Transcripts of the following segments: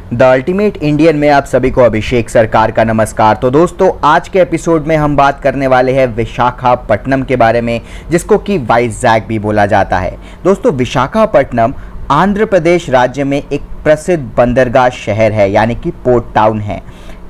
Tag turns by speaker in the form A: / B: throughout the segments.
A: The ultimate Indian में आप सभी को अभिषेक सरकार का नमस्कार। तो दोस्तों, आज के एपिसोड में हम बात करने वाले हैं विशाखापट्टनम के बारे में, जिसको कि वाइजैक भी बोला जाता है। दोस्तों, विशाखापट्टनम आंध्र प्रदेश राज्य में एक प्रसिद्ध बंदरगाह शहर है, यानी कि पोर्ट टाउन है।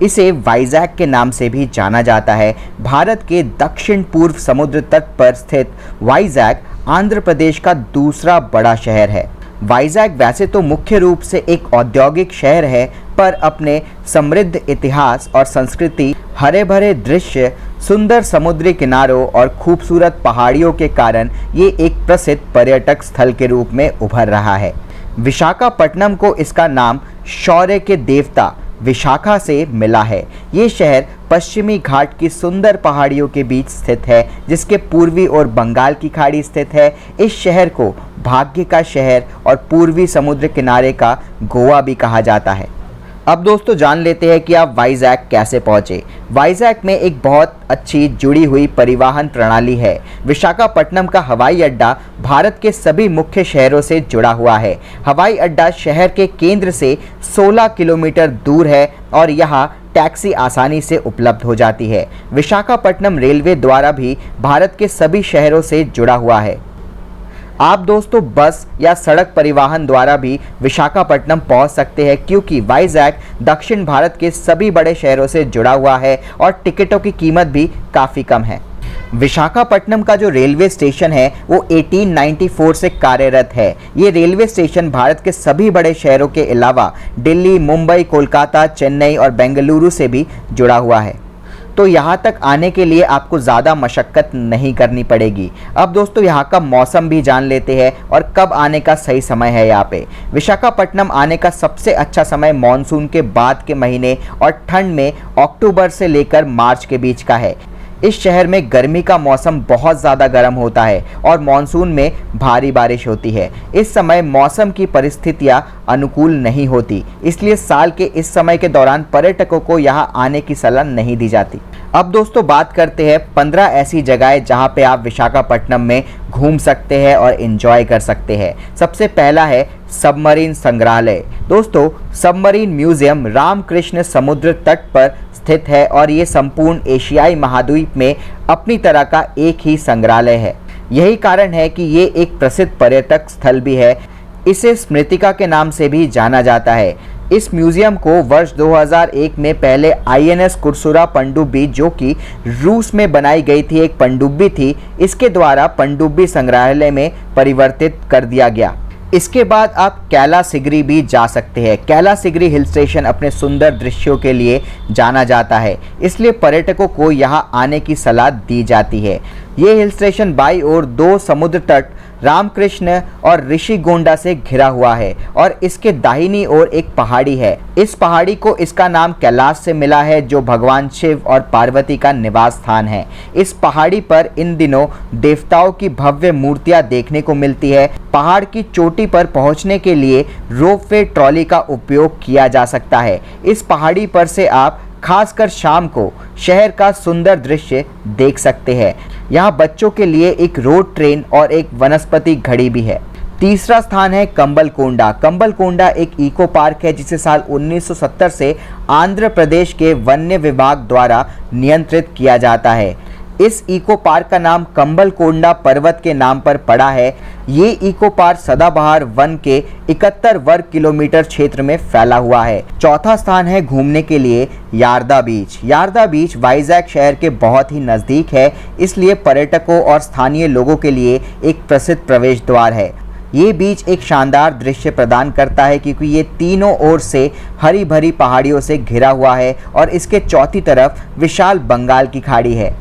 A: इसे वाइजैक के नाम से भी जाना जाता है। भारत के दक्षिण पूर्व समुद्र तट पर स्थित वाइजैक आंध्र प्रदेश का दूसरा बड़ा शहर है। वाइजैक वैसे तो मुख्य रूप से एक औद्योगिक शहर है, पर अपने समृद्ध इतिहास और संस्कृति, हरे भरे दृश्य, सुंदर समुद्री किनारों और खूबसूरत पहाड़ियों के कारण ये एक प्रसिद्ध पर्यटक स्थल के रूप में उभर रहा है। विशाखापट्टनम को इसका नाम शौर्य के देवता विशाखा से मिला है। ये शहर पश्चिमी घाट की सुंदर पहाड़ियों के बीच स्थित है, जिसके पूर्वी ओर बंगाल की खाड़ी स्थित है। इस शहर को भाग्य का शहर और पूर्वी समुद्र किनारे का गोवा भी कहा जाता है। अब दोस्तों, जान लेते हैं कि आप वाइजैक कैसे पहुँचे। वाइजैक में एक बहुत अच्छी जुड़ी हुई परिवहन प्रणाली है। विशाखापट्टनम का हवाई अड्डा भारत के सभी मुख्य शहरों से जुड़ा हुआ है। हवाई अड्डा शहर के केंद्र से 16 किलोमीटर दूर है और यहाँ टैक्सी आसानी से उपलब्ध हो जाती है। विशाखापट्टनम रेलवे द्वारा भी भारत के सभी शहरों से जुड़ा हुआ है। आप दोस्तों बस या सड़क परिवहन द्वारा भी विशाखापट्टनम पहुंच सकते हैं, क्योंकि वाइजैक दक्षिण भारत के सभी बड़े शहरों से जुड़ा हुआ है और टिकटों की कीमत भी काफ़ी कम है। विशाखापट्टनम का जो रेलवे स्टेशन है वो 1894 से कार्यरत है। ये रेलवे स्टेशन भारत के सभी बड़े शहरों के अलावा दिल्ली, मुंबई, कोलकाता, चेन्नई और बेंगलुरु से भी जुड़ा हुआ है। तो यहाँ तक आने के लिए आपको ज़्यादा मशक्क़त नहीं करनी पड़ेगी। अब दोस्तों, यहाँ का मौसम भी जान लेते हैं और कब आने का सही समय है। यहाँ पे विशाखापट्टनम आने का सबसे अच्छा समय मानसून के बाद के महीने और ठंड में अक्टूबर से लेकर मार्च के बीच का है। इस शहर में गर्मी का मौसम बहुत ज़्यादा गर्म होता है और मानसून में भारी बारिश होती है। इस समय मौसम की परिस्थितियाँ अनुकूल नहीं होती, इसलिए साल के इस समय के दौरान पर्यटकों को यहाँ आने की सलाह नहीं दी जाती। अब दोस्तों, बात करते हैं 15 ऐसी जगहें जहाँ पे आप विशाखापट्टनम में घूम सकते हैं और एंजॉय कर सकते हैं। सबसे पहला है सबमरीन संग्रहालय। दोस्तों, सबमरीन म्यूजियम रामकृष्ण समुद्र तट पर स्थित है और ये संपूर्ण एशियाई महाद्वीप में अपनी तरह का एक ही संग्रहालय है। यही कारण है कि ये एक प्रसिद्ध पर्यटक स्थल भी है। इसे स्मृतिका के नाम से भी जाना जाता है। इस म्यूजियम को वर्ष 2001 में पहले INS कुर्सुरा पनडुब्बी, जो कि रूस में बनाई गई थी एक पनडुब्बी थी, इसके द्वारा पनडुब्बी संग्रहालय में परिवर्तित कर दिया गया। इसके बाद आप कैलासिगिरी भी जा सकते हैं। कैलासिगिरी हिल स्टेशन अपने सुंदर दृश्यों के लिए जाना जाता है, इसलिए पर्यटकों को यहाँ आने की सलाह दी जाती है। ये हिल स्टेशन बाई ओर 2 समुद्र तट रामकृष्ण और ऋषिगोंडा से घिरा हुआ है और इसके दाहिनी ओर एक पहाड़ी है। इस पहाड़ी को इसका नाम कैलाश से मिला है, जो भगवान शिव और पार्वती का निवास स्थान है। इस पहाड़ी पर इन दिनों देवताओं की भव्य मूर्तियां देखने को मिलती है। पहाड़ की चोटी पर पहुंचने के लिए रोपवे ट्रॉली का उपयोग किया जा सकता है। इस पहाड़ी पर से आप खासकर शाम को शहर का सुंदर दृश्य देख सकते हैं। यहाँ बच्चों के लिए एक रोड ट्रेन और एक वनस्पति घड़ी भी है। तीसरा स्थान है कंबलकोंडा। कंबलकोंडा एक इको पार्क है, जिसे साल 1970 से आंध्र प्रदेश के वन्य विभाग द्वारा नियंत्रित किया जाता है। इस इको पार्क का नाम कंबलकोंडा पर्वत के नाम पर पड़ा है। ये इको पार्क सदाबहार वन के 71 वर्ग किलोमीटर क्षेत्र में फैला हुआ है। चौथा स्थान है घूमने के लिए यारदा बीच। यारदा बीच वाइजैक शहर के बहुत ही नज़दीक है, इसलिए पर्यटकों और स्थानीय लोगों के लिए एक प्रसिद्ध प्रवेश द्वार है। ये बीच एक शानदार दृश्य प्रदान करता है, क्योंकि ये तीनों ओर से हरी भरी पहाड़ियों से घिरा हुआ है और इसके चौथी तरफ विशाल बंगाल की खाड़ी है।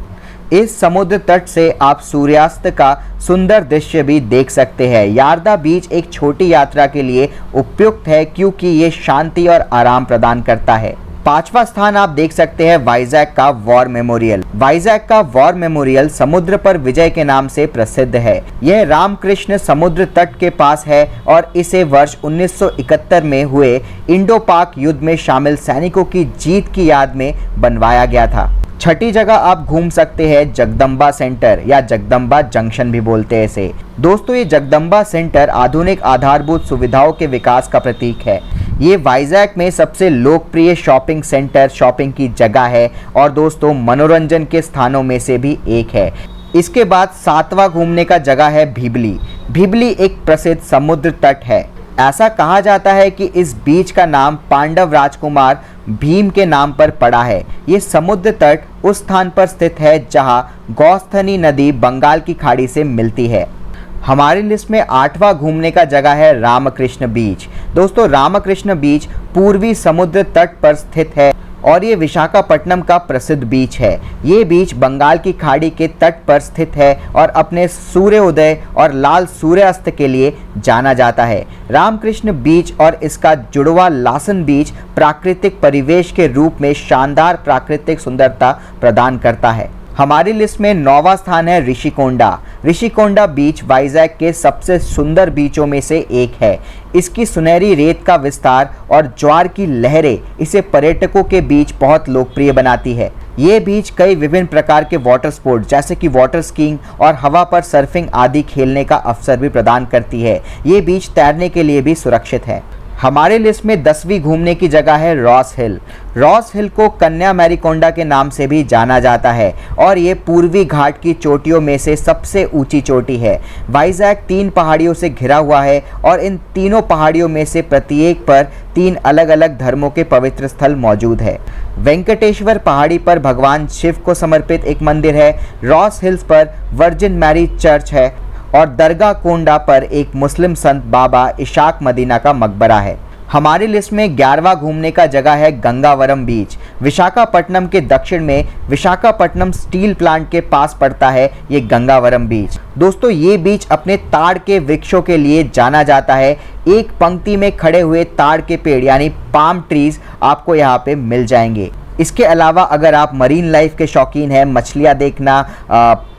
A: इस समुद्र तट से आप सूर्यास्त का सुंदर दृश्य भी देख सकते हैं। यारदा बीच एक छोटी यात्रा के लिए उपयुक्त है, क्योंकि ये शांति और आराम प्रदान करता है। पांचवा स्थान आप देख सकते हैं वाइजैक का वॉर मेमोरियल। वाइजैक का वॉर मेमोरियल समुद्र पर विजय के नाम से प्रसिद्ध है। यह रामकृष्ण समुद्र तट के पास है और इसे वर्ष 1971 में हुए इंडो पाक युद्ध में शामिल सैनिकों की जीत की याद में बनवाया गया था। छठी जगह आप घूम सकते हैं जगदम्बा सेंटर या जगदम्बा जंक्शन भी बोलते हैं इसे। दोस्तों, ये जगदम्बा सेंटर आधुनिक आधारभूत सुविधाओं के विकास का प्रतीक है। ये वाइजैक में सबसे लोकप्रिय शॉपिंग सेंटर, शॉपिंग की जगह है और दोस्तों मनोरंजन के स्थानों में से भी एक है। इसके बाद सातवां घूमने का जगह है भीबली। भीबली एक प्रसिद्ध समुद्र तट है। ऐसा कहा जाता है कि इस बीच का नाम पांडव राजकुमार भीम के नाम पर पड़ा है। ये समुद्र तट उस स्थान पर स्थित है जहां गौस्थनी नदी बंगाल की खाड़ी से मिलती है। हमारी लिस्ट में 8वां घूमने का जगह है रामकृष्ण बीच। दोस्तों रामकृष्ण बीच पूर्वी समुद्र तट पर स्थित है और ये विशाखापट्टनम का प्रसिद्ध बीच है। ये बीच बंगाल की खाड़ी के तट पर स्थित है और अपने सूर्योदय और लाल सूर्यास्त के लिए जाना जाता है। रामकृष्ण बीच और इसका जुड़वा लासन बीच प्राकृतिक परिवेश के रूप में शानदार प्राकृतिक सुंदरता प्रदान करता है। हमारी लिस्ट में 9वां स्थान है ऋषिकोंडा। ऋषिकोंडा बीच वाइजैक के सबसे सुंदर बीचों में से एक है। इसकी सुनहरी रेत का विस्तार और ज्वार की लहरें इसे पर्यटकों के बीच बहुत लोकप्रिय बनाती है। ये बीच कई विभिन्न प्रकार के वाटर स्पोर्ट जैसे कि वाटर स्कीइंग और हवा पर सर्फिंग आदि खेलने का अवसर भी प्रदान करती है। ये बीच तैरने के लिए भी सुरक्षित है। हमारे लिस्ट में 10वीं घूमने की जगह है रॉस हिल। रॉस हिल को कन्या मैरीकोंडा के नाम से भी जाना जाता है और ये पूर्वी घाट की चोटियों में से सबसे ऊंची चोटी है। वाइजैक 3 पहाड़ियों से घिरा हुआ है और इन तीनों पहाड़ियों में से प्रत्येक पर 3 अलग अलग धर्मों के पवित्र स्थल मौजूद है। वेंकटेश्वर पहाड़ी पर भगवान शिव को समर्पित एक मंदिर है। रॉस हिल्स पर वर्जिन मैरी चर्च है और दरगाह कोंडा पर एक मुस्लिम संत बाबा इशाक मदीना का मकबरा है। हमारी लिस्ट में 11वां घूमने का जगह है गंगावरम बीच। विशाखापट्टनम के दक्षिण में विशाखापट्टनम स्टील प्लांट के पास पड़ता है ये गंगावरम बीच। दोस्तों ये बीच अपने ताड़ के वृक्षों के लिए जाना जाता है। एक पंक्ति में खड़े हुए ताड़ के पेड़ यानी पाम ट्रीज आपको यहाँ पे मिल जाएंगे। इसके अलावा अगर आप मरीन लाइफ के शौकीन हैं, मछलियाँ देखना,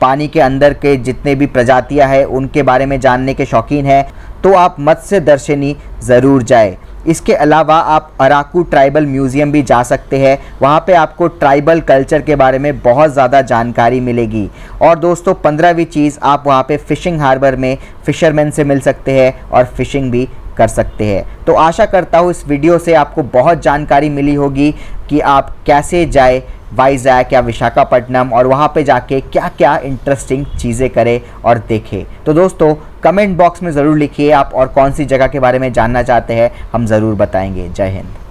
A: पानी के अंदर के जितने भी प्रजातियाँ हैं उनके बारे में जानने के शौकीन हैं तो आप मत्स्य दर्शनी ज़रूर जाए। इसके अलावा आप अराकू ट्राइबल म्यूज़ियम भी जा सकते हैं। वहाँ पे आपको ट्राइबल कल्चर के बारे में बहुत ज़्यादा जानकारी मिलेगी। और दोस्तों 15वीं चीज़, आप वहाँ पे फ़िशिंग हार्बर में फ़िशरमैन से मिल सकते हैं और फ़िशिंग भी कर सकते हैं। तो आशा करता हूँ इस वीडियो से आपको बहुत जानकारी मिली होगी कि आप कैसे जाए वाइजैक या विशाखापट्टनम और वहाँ पे जाके क्या क्या इंटरेस्टिंग चीज़ें करें और देखें। तो दोस्तों कमेंट बॉक्स में ज़रूर लिखिए आप और कौन सी जगह के बारे में जानना चाहते हैं, हम ज़रूर बताएंगे। जय हिंद।